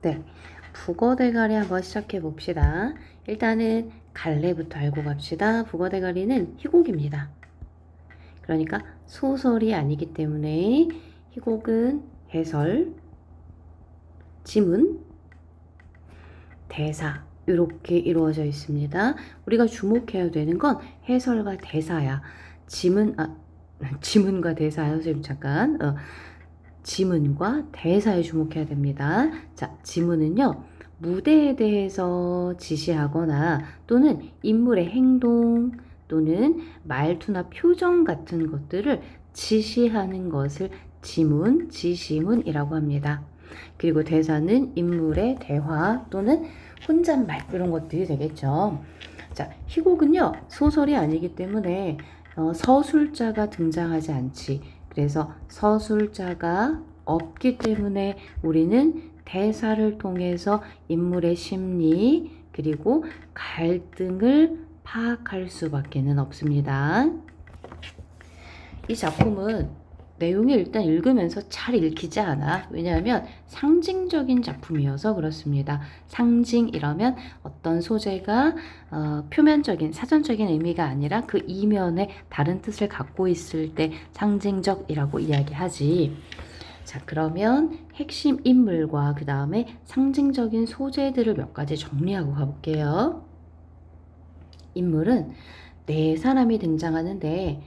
네, 북어대가리 한번 시작해 봅시다. 일단은 갈래부터 알고 갑시다. 북어대가리는 희곡입니다. 그러니까 소설이 아니기 때문에 희곡은 해설, 지문, 대사 이렇게 이루어져 있습니다. 우리가 주목해야 되는 건 해설과 대사야. 지문과 대사요. 선생님 잠깐. 지문과 대사에 주목해야 됩니다. 자, 지문은요, 무대에 대해서 지시하거나 또는 인물의 행동 또는 말투나 표정 같은 것들을 지시하는 것을 지문, 지시문이라고 합니다. 그리고 대사는 인물의 대화 또는 혼잣말 이런 것들이 되겠죠. 자, 희곡은요, 소설이 아니기 때문에 서술자가 등장하지 않지. 그래서 서술자가 없기 때문에 우리는 대사를 통해서 인물의 심리 그리고 갈등을 파악할 수밖에는 없습니다. 이 작품은 내용이 일단 읽으면서 잘 읽히지 않아. 왜냐하면 상징적인 작품이어서 그렇습니다. 상징이라면 어떤 소재가 표면적인 사전적인 의미가 아니라 그 이면에 다른 뜻을 갖고 있을 때 상징적이라고 이야기하지. 자, 그러면 핵심 인물과 그 다음에 상징적인 소재들을 몇 가지 정리하고 가볼게요. 인물은 네 사람이 등장하는데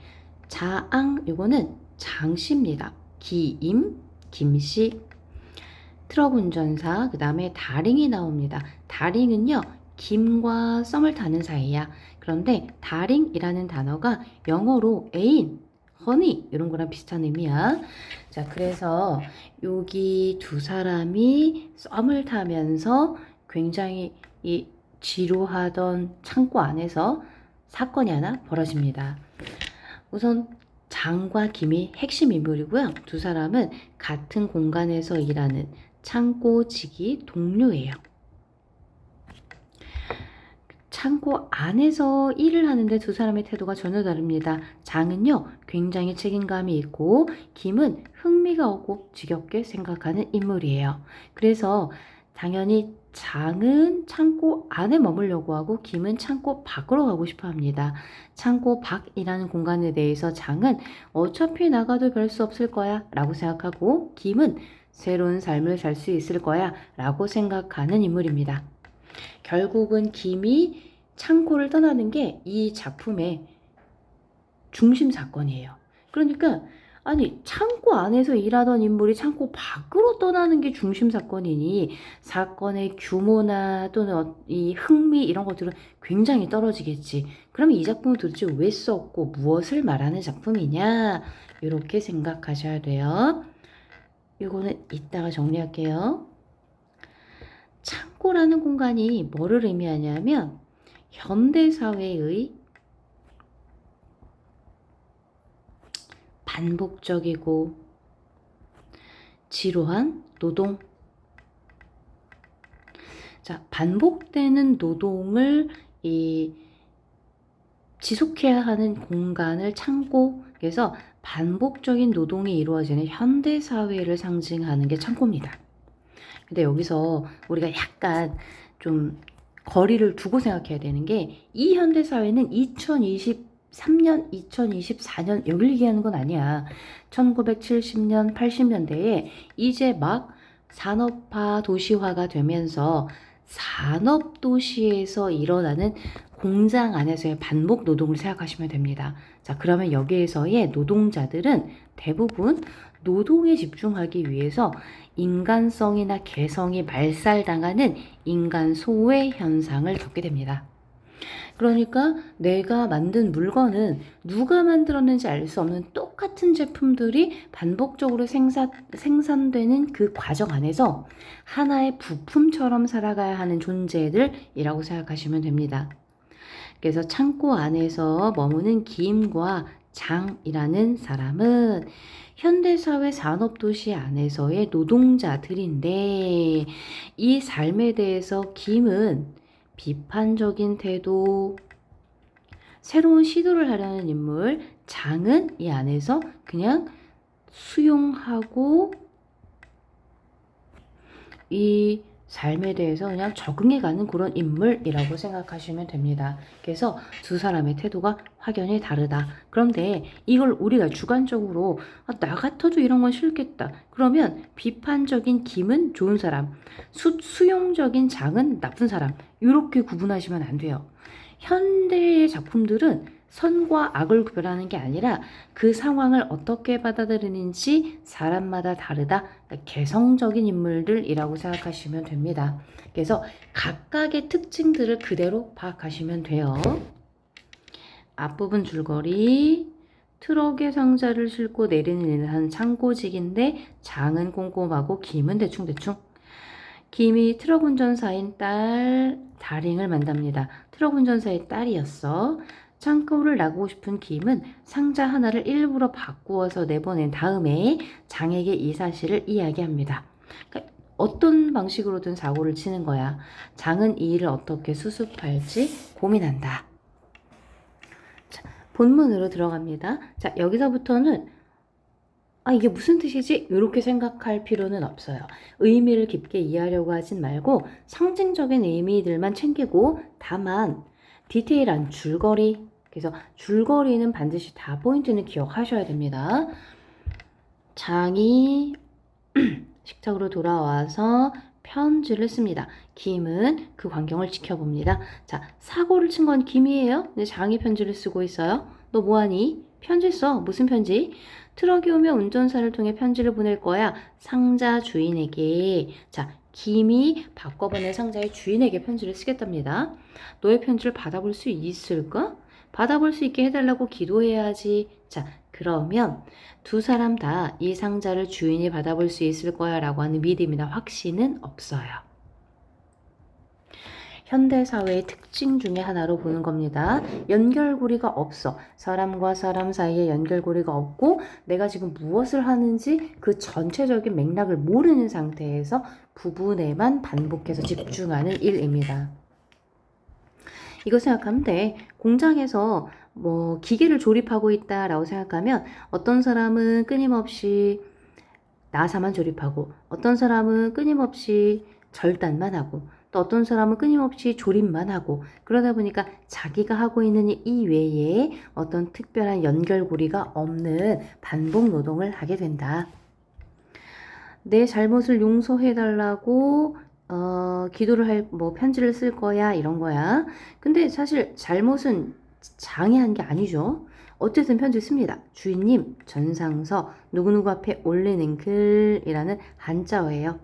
자앙 요거는 장씨입니다. 기임, 김씨, 트럭 운전사, 그 다음에 다링이 나옵니다. 다링은요, 김과 썸을 타는 사이야. 그런데 다링이라는 단어가 영어로 애인, 허니 이런 거랑 비슷한 의미야. 자, 그래서 여기 두 사람이 썸을 타면서 굉장히 이 지루하던 창고 안에서 사건이 하나 벌어집니다. 우선 장과 김이 핵심 인물이고요. 두 사람은 같은 공간에서 일하는 창고직이 동료예요. 창고 안에서 일을 하는데 두 사람의 태도가 전혀 다릅니다. 장은요, 굉장히 책임감이 있고 김은 흥미가 없고 지겹게 생각하는 인물이에요. 그래서 당연히 장은 창고 안에 머물려고 하고 김은 창고 밖으로 가고 싶어 합니다. 창고 밖이라는 공간에 대해서 장은 어차피 나가도 별 수 없을 거야 라고 생각하고 김은 새로운 삶을 살 수 있을 거야 라고 생각하는 인물입니다. 결국은 김이 창고를 떠나는 게 이 작품의 중심 사건이에요. 그러니까 아니 창고 안에서 일하던 인물이 창고 밖으로 떠나는 게 중심 사건이니 사건의 규모나 또는 이 흥미 이런 것들은 굉장히 떨어지겠지. 그러면 이 작품을 도대체 왜 썼고 무엇을 말하는 작품이냐 이렇게 생각하셔야 돼요. 이거는 이따가 정리할게요. 창고라는 공간이 뭐를 의미하냐면 현대사회의 반복적이고 지루한 노동. 자, 반복되는 노동을 지속해야 하는 공간을 창고. 그래서 반복적인 노동이 이루어지는 현대사회를 상징하는 게 창고입니다. 근데 여기서 우리가 약간 좀 거리를 두고 생각해야 되는 게 이 현대사회는 2023년, 2024년 여길 얘기하는 건 아니야. 1970년, 80년대에 이제 막 산업화, 도시화가 되면서 산업도시에서 일어나는 공장 안에서의 반복 노동을 생각하시면 됩니다. 자, 그러면 여기에서의 노동자들은 대부분 노동에 집중하기 위해서 인간성이나 개성이 말살당하는 인간 소외 현상을 겪게 됩니다. 그러니까 내가 만든 물건은 누가 만들었는지 알 수 없는 똑같은 제품들이 반복적으로 생산되는 그 과정 안에서 하나의 부품처럼 살아가야 하는 존재들이라고 생각하시면 됩니다. 그래서 창고 안에서 머무는 김과 장이라는 사람은 현대사회 산업도시 안에서의 노동자들인데 이 삶에 대해서 김은 비판적인 태도, 새로운 시도를 하려는 인물, 장은 이 안에서 그냥 수용하고 이 삶에 대해서 그냥 적응해가는 그런 인물이라고 생각하시면 됩니다. 그래서 두 사람의 태도가 확연히 다르다. 그런데 이걸 우리가 주관적으로 나 같아도 이런 건 싫겠다. 그러면 비판적인 김은 좋은 사람, 수용적인 장은 나쁜 사람. 이렇게 구분하시면 안 돼요. 현대의 작품들은 선과 악을 구별하는 게 아니라 그 상황을 어떻게 받아들이는지 사람마다 다르다. 개성적인 인물들이라고 생각하시면 됩니다. 그래서 각각의 특징들을 그대로 파악하시면 돼요. 앞부분 줄거리, 트럭에 상자를 싣고 내리는 일을 하는 창고직인데 장은 꼼꼼하고 김은 대충대충. 김이 트럭 운전사인 딸 다링을 만납니다. 트럭 운전사의 딸이었어. 창고를 나가고 싶은 김은 상자 하나를 일부러 바꾸어서 내보낸 다음에 장에게 이 사실을 이야기합니다. 그러니까 어떤 방식으로든 사고를 치는 거야. 장은 이 일을 어떻게 수습할지 고민한다. 자, 본문으로 들어갑니다. 자, 여기서부터는 이게 무슨 뜻이지? 이렇게 생각할 필요는 없어요. 의미를 깊게 이해하려고 하진 말고 상징적인 의미들만 챙기고 다만 디테일한 줄거리, 그래서 줄거리는 반드시 다 포인트는 기억하셔야 됩니다. 장이 식탁으로 돌아와서 편지를 씁니다. 김은 그 광경을 지켜봅니다. 자, 사고를 친 건 김이에요. 근데 장이 편지를 쓰고 있어요. 너 뭐하니? 편지 써. 무슨 편지? 트럭이 오면 운전사를 통해 편지를 보낼 거야. 상자 주인에게. 자, 김이 바꿔보낸 상자의 주인에게 편지를 쓰겠답니다. 너의 편지를 받아볼 수 있을까? 받아볼 수 있게 해달라고 기도해야지. 자, 그러면 두 사람 다 이 상자를 주인이 받아볼 수 있을 거야 라고 하는 믿음이나 확신은 없어요. 현대사회의 특징 중에 하나로 보는 겁니다. 연결고리가 없어. 사람과 사람 사이에 연결고리가 없고 내가 지금 무엇을 하는지 그 전체적인 맥락을 모르는 상태에서 부분에만 반복해서 집중하는 일입니다. 이거 생각하면 돼. 공장에서 뭐 기계를 조립하고 있다라고 생각하면 어떤 사람은 끊임없이 나사만 조립하고 어떤 사람은 끊임없이 절단만 하고 또 어떤 사람은 끊임없이 조립만 하고 그러다 보니까 자기가 하고 있는 이 외에 어떤 특별한 연결고리가 없는 반복 노동을 하게 된다. 내 잘못을 용서해달라고 기도를 뭐 편지를 쓸 거야 이런 거야. 근데 사실 잘못은 장이 한 게 아니죠. 어쨌든 편지 씁니다. 주인님, 전상서, 누구누구 앞에 올리는 글이라는 한자어예요.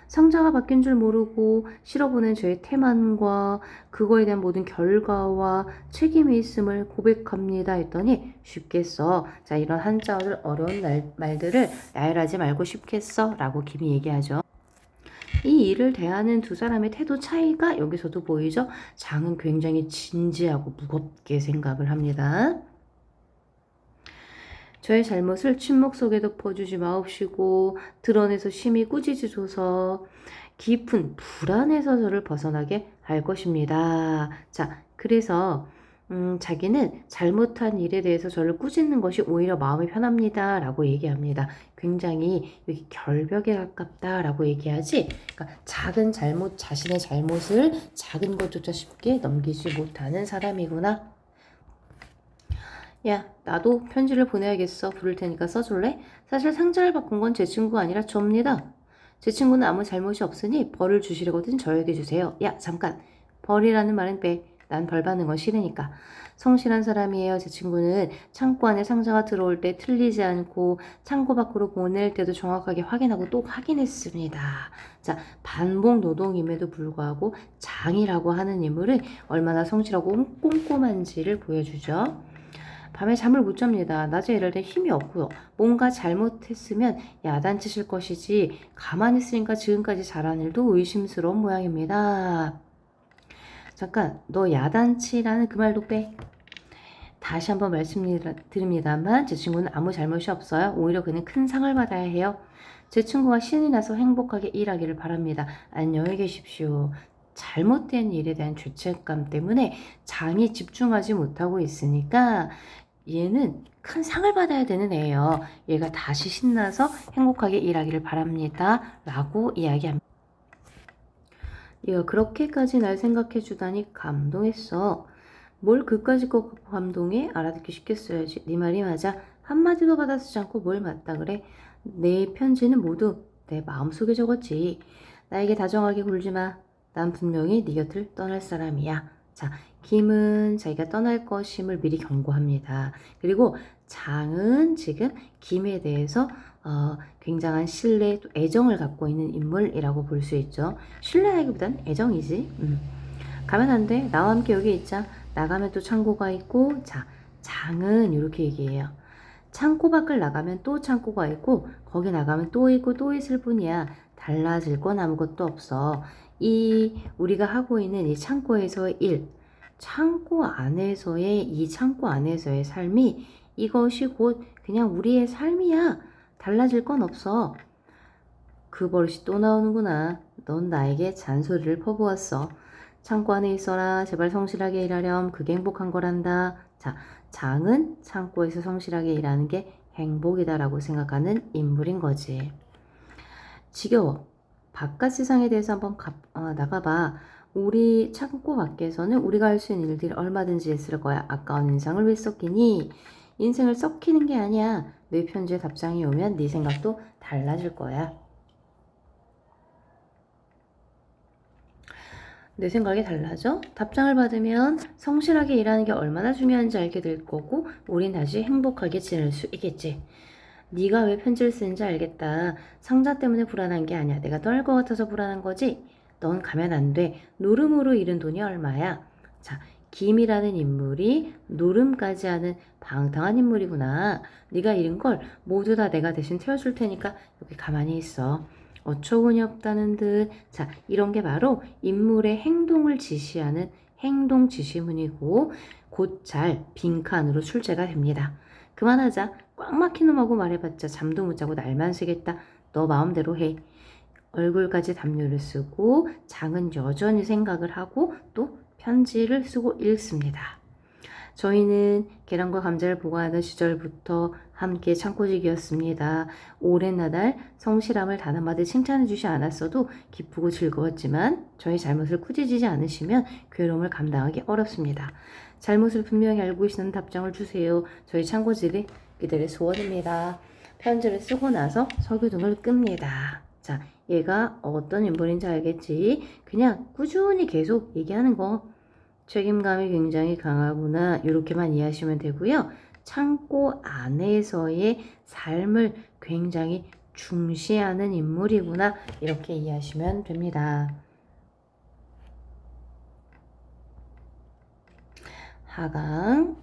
상자가 바뀐 줄 모르고 실어보낸 저의 태만과 그거에 대한 모든 결과와 책임이 있음을 고백합니다 했더니 쉽게 써. 자, 이런 한자어를 어려운 말들을 나열하지 말고 쉽게 써 라고 김이 얘기하죠. 이 일을 대하는 두 사람의 태도 차이가 여기서도 보이죠? 장은 굉장히 진지하고 무겁게 생각을 합니다. 저의 잘못을 침묵 속에 덮어주지 마옵시고 드러내서 심히 꾸짖으소서 깊은 불안에서 저를 벗어나게 할 것입니다. 자, 그래서 자기는 잘못한 일에 대해서 저를 꾸짖는 것이 오히려 마음이 편합니다. 라고 얘기합니다. 굉장히 여기 결벽에 가깝다 라고 얘기하지. 그러니까 작은 잘못, 자신의 잘못을 작은 것조차 쉽게 넘기지 못하는 사람이구나. 야, 나도 편지를 보내야겠어. 부를 테니까 써줄래? 사실 상자를 바꾼 건 제 친구가 아니라 저입니다. 제 친구는 아무 잘못이 없으니 벌을 주시려거든 저에게 주세요. 야, 잠깐. 벌이라는 말은 빼. 난 벌 받는 건 싫으니까. 성실한 사람이에요. 제 친구는 창고 안에 상자가 들어올 때 틀리지 않고 창고 밖으로 보낼 때도 정확하게 확인하고 또 확인했습니다. 자, 반복 노동임에도 불구하고 장이라고 하는 인물은 얼마나 성실하고 꼼꼼한지를 보여주죠. 밤에 잠을 못 잡니다. 낮에 일할 때 힘이 없고요. 뭔가 잘못했으면 야단치실 것이지 가만히 있으니까 지금까지 잘한 일도 의심스러운 모양입니다. 잠깐, 너 야단치라는 그 말도 빼. 다시 한번 말씀드립니다만 제 친구는 아무 잘못이 없어요. 오히려 그는 큰 상을 받아야 해요. 제 친구가 신이 나서 행복하게 일하기를 바랍니다. 안녕히 계십시오. 잘못된 일에 대한 죄책감 때문에 장이 집중하지 못하고 있으니까 얘는 큰 상을 받아야 되는 애예요. 얘가 다시 신나서 행복하게 일하기를 바랍니다. 라고 이야기합니다. 얘가 그렇게까지 날 생각해 주다니 감동했어. 뭘 그까짓 거 갖고 감동해? 알아듣기 쉽게 써야지. 네 말이 맞아. 한마디도 받아쓰지 않고 뭘 맞다 그래? 내 편지는 모두 내 마음속에 적었지. 나에게 다정하게 굴지 마. 난 분명히 네 곁을 떠날 사람이야. 자, 김은 자기가 떠날 것임을 미리 경고합니다. 그리고 장은 지금 김에 대해서 굉장한 신뢰, 또 애정을 갖고 있는 인물이라고 볼 수 있죠. 신뢰하기보단 애정이지. 가면 안 돼. 나와 함께 여기 있자. 나가면 또 창고가 있고, 자, 장은 이렇게 얘기해요. 창고 밖을 나가면 또 창고가 있고, 거기 나가면 또 있고 또 있을 뿐이야. 달라질 건 아무것도 없어. 우리가 하고 있는 이 창고에서의 일, 이 창고 안에서의 삶이 이것이 곧 그냥 우리의 삶이야. 달라질 건 없어. 그 버릇이 또 나오는구나. 넌 나에게 잔소리를 퍼부었어. 창고 안에 있어라. 제발 성실하게 일하렴. 그게 행복한 거란다. 자, 장은 창고에서 성실하게 일하는 게 행복이다라고 생각하는 인물인 거지. 지겨워. 바깥 세상에 대해서 한번 나가봐. 우리 창고 밖에서는 우리가 할 수 있는 일들이 얼마든지 있을 거야. 아까운 인상을 왜 썩히니? 인생을 썩히는 게 아니야. 내 편지에 답장이 오면 네 생각도 달라질 거야. 내 생각이 달라져? 답장을 받으면 성실하게 일하는 게 얼마나 중요한지 알게 될 거고 우린 다시 행복하게 지낼 수 있겠지. 네가 왜 편지를 쓰는지 알겠다. 상자 때문에 불안한 게 아니야. 내가 떠날 것 같아서 불안한 거지. 넌 가면 안 돼. 노름으로 잃은 돈이 얼마야? 자, 김이라는 인물이 노름까지 하는 방탕한 인물이구나. 네가 잃은 걸 모두 다 내가 대신 태워줄 테니까 여기 가만히 있어. 어처구니 없다는 듯. 자, 이런 게 바로 인물의 행동을 지시하는 행동 지시문이고 곧잘 빈칸으로 출제가 됩니다. 그만하자. 꽉 막힌 놈하고 말해봤자 잠도 못 자고 날만 새겠다. 너 마음대로 해. 얼굴까지 담요를 쓰고 장은 여전히 생각을 하고 또 편지를 쓰고 읽습니다. 저희는 계란과 감자를 보관하던 시절부터 함께 창고지기였습니다. 오랜 나날 성실함을 단 한마디 칭찬해주지 않았어도 기쁘고 즐거웠지만 저희 잘못을 꾸짖지 않으시면 괴로움을 감당하기 어렵습니다. 잘못을 분명히 알고 계시는 답장을 주세요. 저희 창고지기 그들의 소원입니다. 편지를 쓰고 나서 석유등을 끕니다. 자, 얘가 어떤 인물인지 알겠지? 그냥 꾸준히 계속 얘기하는 거. 책임감이 굉장히 강하구나. 이렇게만 이해하시면 되고요. 창고 안에서의 삶을 굉장히 중시하는 인물이구나. 이렇게 이해하시면 됩니다. 하강.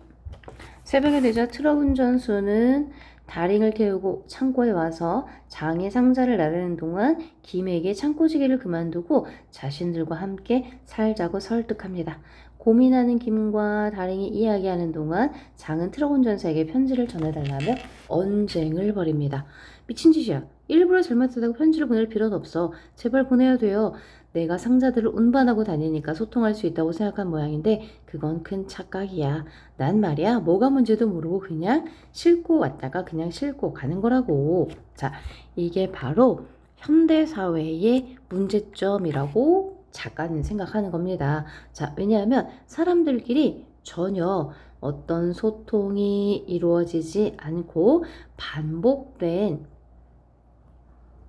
새벽에 되자 트럭 운전수는 다링을 태우고 창고에 와서 장의 상자를 나르는 동안 김에게 창고지기를 그만두고 자신들과 함께 살자고 설득합니다. 고민하는 김과 다링이 이야기하는 동안 장은 트럭 운전사에게 편지를 전해달라며 언쟁을 벌입니다. 미친 짓이야. 일부러 잘못하다고 편지를 보낼 필요는 없어. 제발 보내야 돼요. 내가 상자들을 운반하고 다니니까 소통할 수 있다고 생각한 모양인데 그건 큰 착각이야. 난 말이야 뭐가 문제도 모르고 그냥 싣고 왔다가 그냥 싣고 가는 거라고. 자, 이게 바로 현대사회의 문제점이라고 작가는 생각하는 겁니다. 자, 왜냐하면 사람들끼리 전혀 어떤 소통이 이루어지지 않고 반복된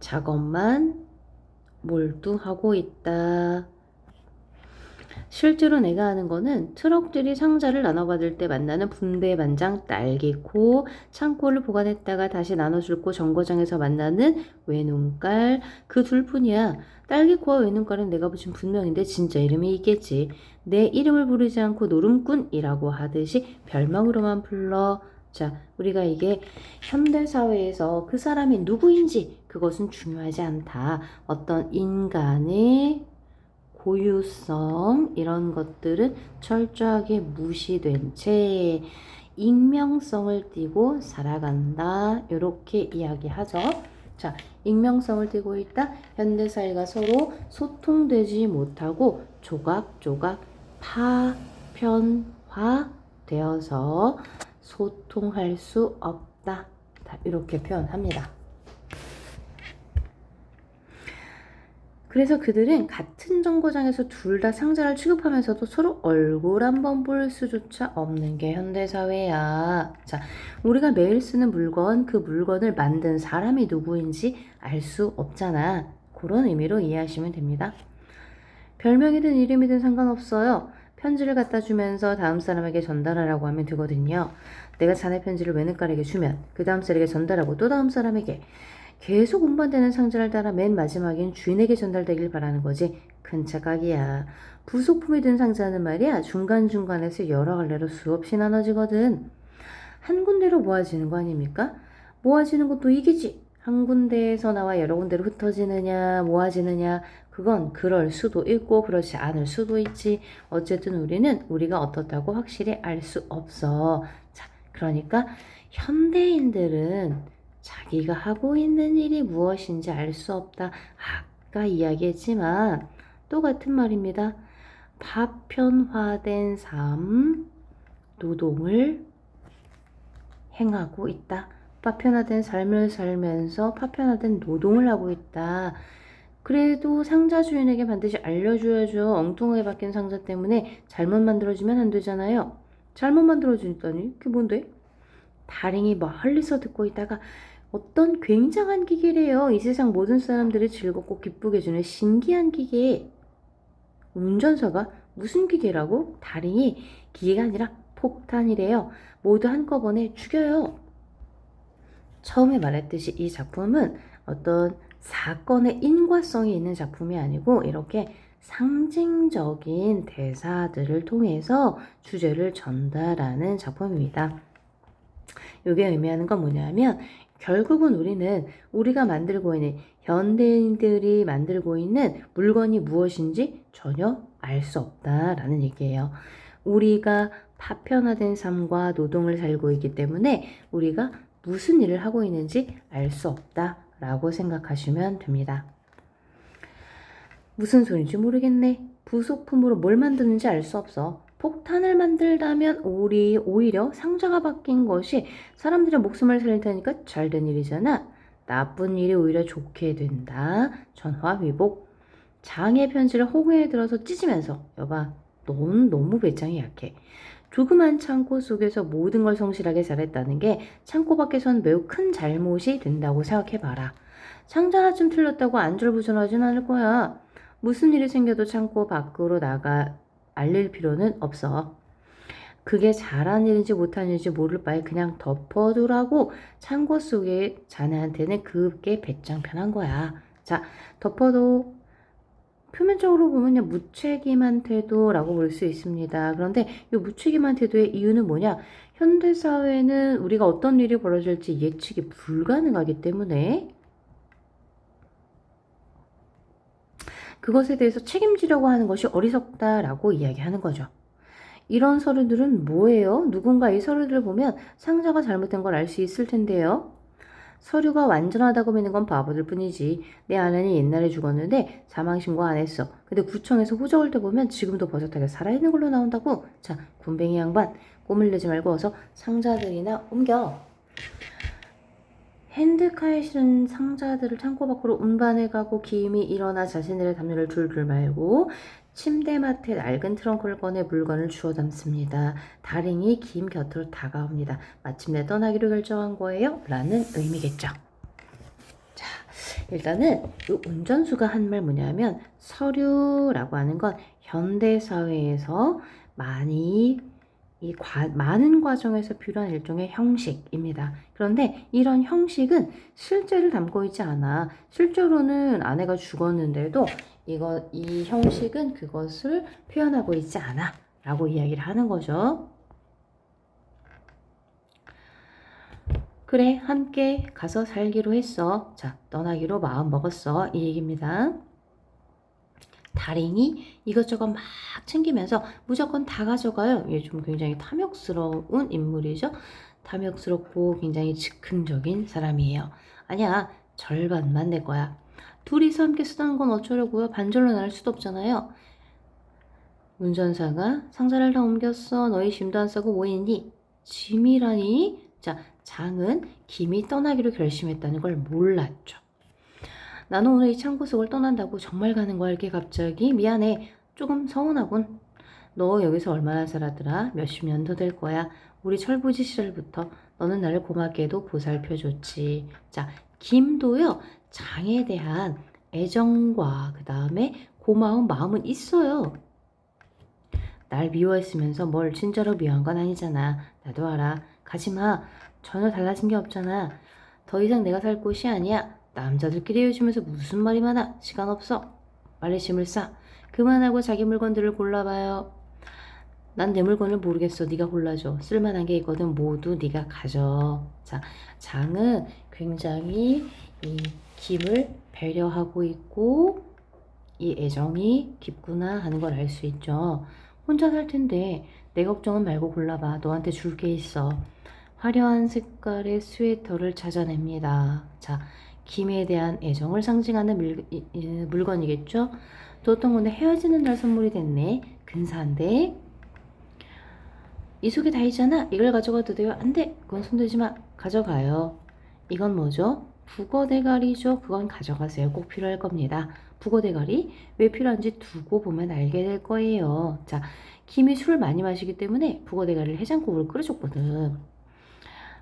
작업만 몰두하고 있다. 실제로 내가 하는 거는 트럭들이 상자를 나눠받을 때 만나는 분배반장 딸기코, 창고를 보관했다가 다시 나눠줄고 정거장에서 만나는 외눈깔, 그 둘뿐이야. 딸기코와 외눈깔은 내가 붙인 분명인데 진짜 이름이 있겠지. 내 이름을 부르지 않고 노름꾼이라고 하듯이 별명으로만 불러. 자, 우리가 이게 현대사회에서 그 사람이 누구인지 그것은 중요하지 않다. 어떤 인간의 고유성 이런 것들은 철저하게 무시된 채 익명성을 띠고 살아간다. 이렇게 이야기하죠. 자, 익명성을 띠고 있다. 현대사회가 서로 소통되지 못하고 조각조각 파편화 되어서 소통할 수 없다. 이렇게 표현합니다. 그래서 그들은 같은 정거장에서 둘 다 상자를 취급하면서도 서로 얼굴 한번 볼 수조차 없는 게 현대사회야. 자, 우리가 매일 쓰는 물건, 그 물건을 만든 사람이 누구인지 알 수 없잖아. 그런 의미로 이해하시면 됩니다. 별명이든 이름이든 상관없어요. 편지를 갖다 주면서 다음 사람에게 전달하라고 하면 되거든요. 내가 자네 편지를 외눈깔에게 주면 그 다음 사람에게 전달하고 또 다음 사람에게 계속 운반되는 상자를 따라 맨 마지막엔 주인에게 전달되길 바라는 거지. 큰 착각이야. 부속품이 든 상자는 말이야 중간중간에서 여러 갈래로 수없이 나눠지거든. 한 군데로 모아지는 거 아닙니까? 모아지는 것도 이기지. 한 군데에서 나와 여러 군데로 흩어지느냐, 모아지느냐, 그건 그럴 수도 있고 그렇지 않을 수도 있지. 어쨌든 우리는 우리가 어떻다고 확실히 알 수 없어. 자, 그러니까 현대인들은 자기가 하고 있는 일이 무엇인지 알 수 없다. 아까 이야기했지만 또 같은 말입니다. 파편화된 삶, 노동을 행하고 있다. 파편화된 삶을 살면서 파편화된 노동을 하고 있다. 그래도 상자 주인에게 반드시 알려줘야죠. 엉뚱하게 바뀐 상자 때문에 잘못 만들어지면 안 되잖아요. 잘못 만들어지다니? 그게 뭔데? 다랭이 멀리서 듣고 있다가 어떤 굉장한 기계래요. 이 세상 모든 사람들이 즐겁고 기쁘게 해주는 신기한 기계. 운전사가 무슨 기계라고? 다랭이 기계가 아니라 폭탄이래요. 모두 한꺼번에 죽여요. 처음에 말했듯이 이 작품은 어떤 사건의 인과성이 있는 작품이 아니고 이렇게 상징적인 대사들을 통해서 주제를 전달하는 작품입니다. 이게 의미하는 건 뭐냐면 결국은 우리는 우리가 만들고 있는 현대인들이 만들고 있는 물건이 무엇인지 전혀 알 수 없다라는 얘기예요. 우리가 파편화된 삶과 노동을 살고 있기 때문에 우리가 무슨 일을 하고 있는지 알 수 없다라고 생각하시면 됩니다. 무슨 소리인지 모르겠네. 부속품으로 뭘 만드는지 알 수 없어. 폭탄을 만들다면 우리 오히려 상자가 바뀐 것이 사람들의 목숨을 살릴 테니까 잘된 일이잖아. 나쁜 일이 오히려 좋게 된다. 전화위복. 장의 편지를 호응에 들어서 찢으면서 여봐, 넌 너무 배짱이 약해. 조그만 창고 속에서 모든 걸 성실하게 잘했다는 게 창고 밖에선 매우 큰 잘못이 된다고 생각해봐라. 상자 하나쯤 틀렸다고 안절부절하진 않을 거야. 무슨 일이 생겨도 창고 밖으로 나가 알릴 필요는 없어. 그게 잘한 일인지 못한 일인지 모를 바에 그냥 덮어두라고 창고 속에 자네한테는 그게 배짱 편한 거야. 자, 덮어도 표면적으로 보면 그냥 무책임한 태도라고 볼 수 있습니다. 그런데 이 무책임한 태도의 이유는 뭐냐? 현대사회는 우리가 어떤 일이 벌어질지 예측이 불가능하기 때문에 그것에 대해서 책임지려고 하는 것이 어리석다라고 이야기하는 거죠. 이런 서류들은 뭐예요? 누군가 이 서류들을 보면 상자가 잘못된 걸 알 수 있을 텐데요. 서류가 완전하다고 믿는 건 바보들 뿐이지. 내 아내는 옛날에 죽었는데 사망신고 안 했어. 근데 구청에서 후적을 떼보면 지금도 버젓하게 살아있는 걸로 나온다고. 자, 군뱅이 양반, 꼼을 내지 말고 어서 상자들이나 옮겨. 핸드카에 실은 상자들을 창고 밖으로 운반해가고 기임이 일어나 자신들의 담요를 줄줄 말고 침대맡에 낡은 트렁크를 꺼내 물건을 주워 담습니다. 다랭이 김 곁으로 다가옵니다. 마침내 떠나기로 결정한 거예요? 라는 의미겠죠. 자, 일단은 이 운전수가 한 말 뭐냐면 서류라고 하는 건 현대사회에서 많은 과정에서 필요한 일종의 형식입니다. 그런데 이런 형식은 실제를 담고 있지 않아. 실제로는 아내가 죽었는데도 이 형식은 그것을 표현하고 있지 않아. 라고 이야기를 하는 거죠. 그래, 함께 가서 살기로 했어. 자, 떠나기로 마음 먹었어. 이 얘기입니다. 다랭이 이것저것 막 챙기면서 무조건 다 가져가요. 얘 좀 굉장히 탐욕스러운 인물이죠. 탐욕스럽고 굉장히 즉흥적인 사람이에요. 아니야, 절반만 내 거야. 둘이서 함께 쓰다는 건 어쩌려고요? 반절로 나눌 수도 없잖아요. 운전사가 상자를 다 옮겼어. 너희 짐도 안 싸고 뭐 했니? 짐이라니? 자, 장은 김이 떠나기로 결심했다는 걸 몰랐죠. 나는 오늘 이 창고 속을 떠난다고 정말 가는 거야? 이렇게 갑자기? 미안해. 조금 서운하군. 너 여기서 얼마나 살았더라? 몇십 년 더 될 거야. 우리 철부지 시절부터 너는 나를 고맙게도 보살펴줬지. 자, 김도요. 장에 대한 애정과 그 다음에 고마운 마음은 있어요. 날 미워했으면서 뭘 진짜로 미워한 건 아니잖아. 나도 알아. 가지마. 전혀 달라진 게 없잖아. 더 이상 내가 살 곳이 아니야. 남자들끼리 헤어지면서 무슨 말이 많아. 시간 없어. 빨리 짐을 싸. 그만하고 자기 물건들을 골라봐요. 난 내 물건을 모르겠어. 네가 골라줘. 쓸만한 게 있거든. 모두 네가 가져. 자, 장은 굉장히 이 김을 배려하고 있고 이 애정이 깊구나 하는 걸 알 수 있죠. 혼자 살 텐데 내 걱정은 말고 골라봐. 너한테 줄 게 있어. 화려한 색깔의 스웨터를 찾아냅니다. 자, 김에 대한 애정을 상징하는 물건이겠죠? 또 어떤 건데 헤어지는 날 선물이 됐네. 근사한데. 이 속에 다 있잖아. 이걸 가져가도 돼요? 안 돼. 그건 손대지 마. 가져가요. 이건 뭐죠? 북어 대가리죠. 그건 가져가세요. 꼭 필요할 겁니다. 북어 대가리 왜 필요한지 두고 보면 알게 될 거예요. 자, 김이 술을 많이 마시기 때문에 북어 대가리를 해장국으로 끓여줬거든.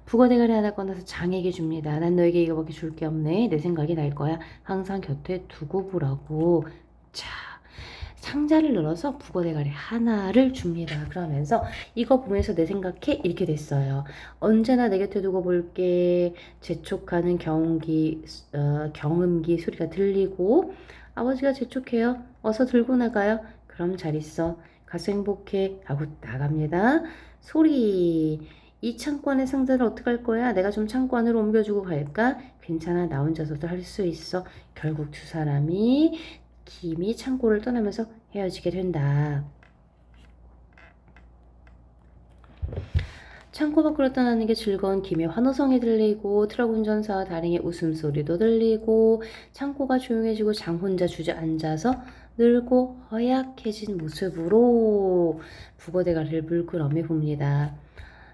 북어 대가리 하나 꺼내서 장에게 줍니다. 난 너에게 이거밖에 줄 게 없네. 내 생각이 날 거야. 항상 곁에 두고 보라고. 자, 상자를 열어서 북어 대가리 하나를 줍니다. 그러면서 이거 보면서 내 생각해 이렇게 됐어요. 언제나 내 곁에 두고 볼게. 재촉하는 경음기 소리가 들리고 아버지가 재촉해요. 어서 들고 나가요. 그럼 잘 있어. 가서 행복해 하고 나갑니다. 소리. 이 창고 안에 상자를 어떻게 할 거야? 내가 좀 창고 안으로 옮겨주고 갈까? 괜찮아. 나 혼자서도 할 수 있어. 결국 두 사람이 김이 창고를 떠나면서 헤어지게 된다. 창고 밖으로 떠나는 게 즐거운 김의 환호성이 들리고 트럭 운전사와 다행의 웃음소리도 들리고 창고가 조용해지고 장 혼자 주저앉아서 늙고 허약해진 모습으로 북어대가리를 물끄러미 봅니다.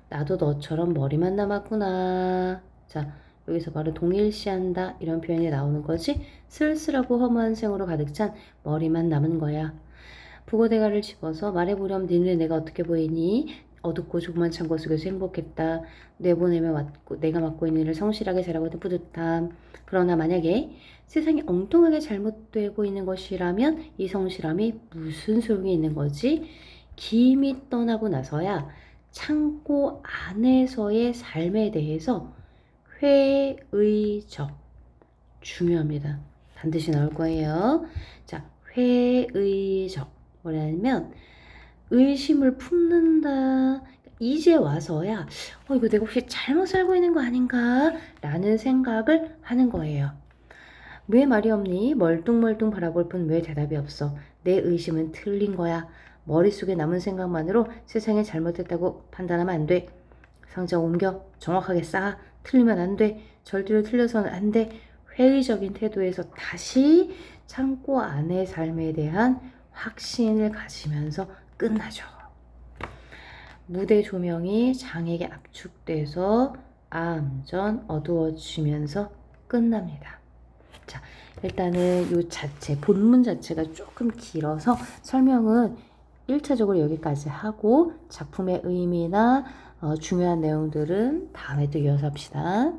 나도 너처럼 머리만 남았구나. 자, 여기서 바로 동일시한다 이런 표현이 나오는 거지. 쓸쓸하고 허무한 생으로 가득 찬 머리만 남은 거야. 북어대가를 집어서 말해보렴. 니네 내가 어떻게 보이니? 어둡고 조그만 창고 속에서 행복했다. 내보내면 내가 맡고 있는 일을 성실하게 잘하고 있는 뿌듯함. 그러나 만약에 세상이 엉뚱하게 잘못되고 있는 것이라면 이 성실함이 무슨 소용이 있는 거지? 김이 떠나고 나서야 창고 안에서의 삶에 대해서 회의적 중요합니다. 반드시 나올 거예요. 자, 회의적 뭐냐면 의심을 품는다. 이제 와서야 이거 내가 혹시 잘못 살고 있는 거 아닌가? 라는 생각을 하는 거예요. 왜 말이 없니? 멀뚱멀뚱 바라볼 뿐 왜 대답이 없어? 내 의심은 틀린 거야. 머릿속에 남은 생각만으로 세상에 잘못했다고 판단하면 안 돼. 상자 옮겨. 정확하게 쌓아. 틀리면 안 돼. 절대로 틀려서는 안 돼. 회의적인 태도에서 다시 창고 안의 삶에 대한 확신을 가지면서 끝나죠. 무대 조명이 장에게 압축돼서 암전 어두워지면서 끝납니다. 자, 일단은 이 자체, 본문 자체가 조금 길어서 설명은 1차적으로 여기까지 하고 작품의 의미나 중요한 내용들은 다음에 또 이어서 합시다.